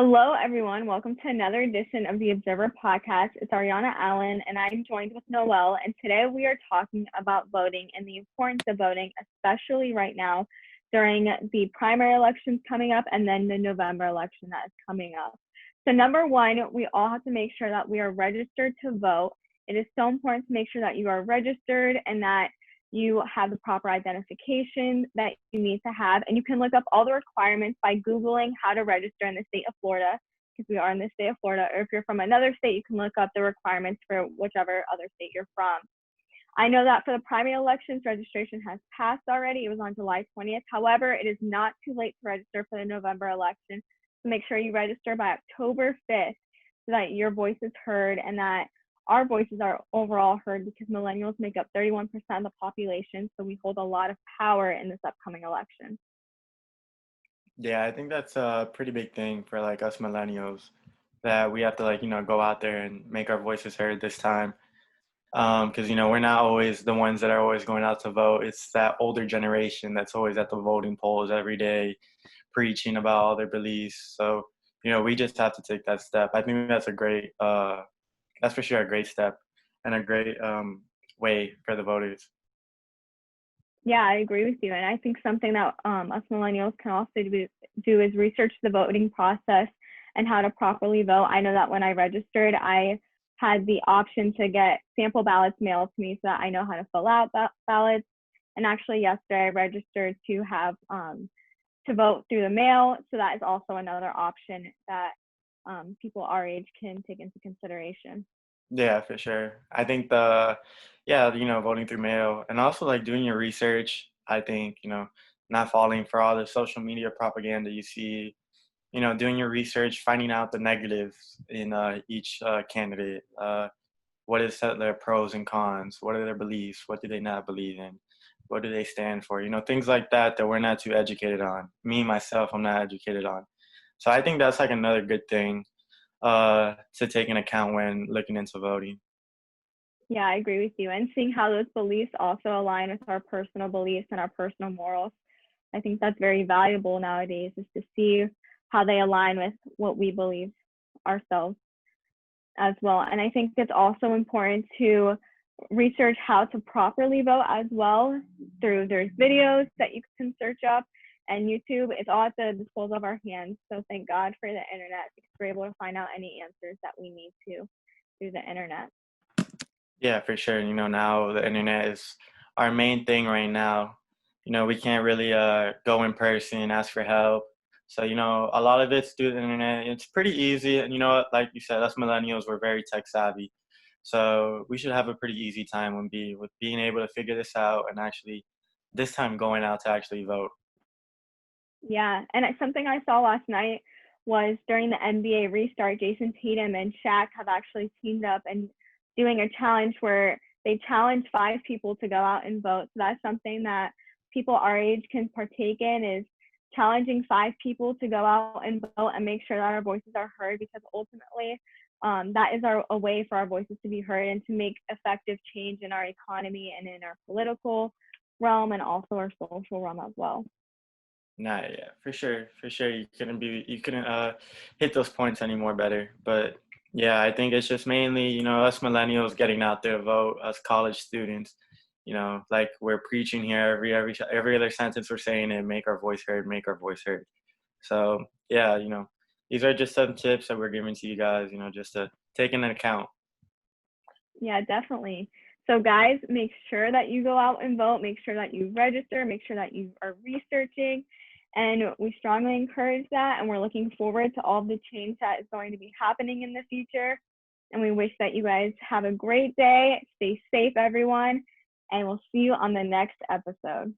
Hello, everyone. Welcome to another edition of the Observer Podcast. It's Ariana Allen, and I'm joined with Noelle. And today we are talking about voting and the importance of voting, especially right now during the primary elections coming up and then the November election that is coming up. So, number one, we all have to make sure that we are registered to vote. It is so important to make sure that you are registered and that you have the proper identification that you need to have. And you can look up all the requirements by Googling how to register in the state of Florida, because we are in the state of Florida. Or if you're from another state, you can look up the requirements for whichever other state you're from. I know that for the primary elections, registration has passed already. It was on July 20th. However, it is not too late to register for the November election. So make sure you register by October 5th so that your voice is heard and that our voices are overall heard, because millennials make up 31% of the population. So we hold a lot of power in this upcoming election. Yeah, I think that's a pretty big thing for like us millennials that we have to go out there and make our voices heard this time. Because we're not always the ones that are always going out to vote. It's that older generation that's always at the voting polls every day, preaching about all their beliefs. So, we just have to take that step. I think that's for sure a great step and a great way for the voters. Yeah, I agree with you. And I think something that us millennials can also do is research the voting process and how to properly vote. I know that when I registered, I had the option to get sample ballots mailed to me so that I know how to fill out ballots. And actually, yesterday I registered to have to vote through the mail. So that is also another option that people our age can take into consideration. Yeah, for sure. I think voting through mail and also like doing your research. I think, not falling for all the social media propaganda you see, doing your research, finding out the negatives in each candidate. What is their pros and cons? What are their beliefs? What do they not believe in? What do they stand for? Things like that we're not too educated on. Me, myself, I'm not educated on. So I think that's like another good thing to take into account when looking into voting. Yeah, I agree with you. And seeing how those beliefs also align with our personal beliefs and our personal morals. I think that's very valuable nowadays, is to see how they align with what we believe ourselves as well. And I think it's also important to research how to properly vote as well. There's videos that you can search up, and YouTube. It's all at the disposal of our hands. So thank God for the internet, because we're able to find out any answers that we need to through the internet. Yeah, for sure. Now the internet is our main thing right now. We can't really go in person and ask for help. So, a lot of it's through the internet. It's pretty easy. And like you said, us millennials, we're very tech savvy. So we should have a pretty easy time with being able to figure this out and actually this time going out to actually vote. Yeah, and something I saw last night was during the NBA restart, Jason Tatum and Shaq have actually teamed up and doing a challenge where they challenge 5 people to go out and vote. So that's something that people our age can partake in, is challenging 5 people to go out and vote and make sure that our voices are heard, because ultimately that is a way for our voices to be heard and to make effective change in our economy and in our political realm and also our social realm as well. Nah, yeah, for sure. You couldn't hit those points any more better. But yeah, I think it's just mainly, us millennials getting out there to vote, us college students, like we're preaching here every other sentence we're saying it, make our voice heard, make our voice heard. So yeah, these are just some tips that we're giving to you guys, just to take into account. Yeah, definitely. So, guys, make sure that you go out and vote. Make sure that you register. Make sure that you are researching. And we strongly encourage that. And we're looking forward to all the change that is going to be happening in the future. And we wish that you guys have a great day. Stay safe, everyone. And we'll see you on the next episode.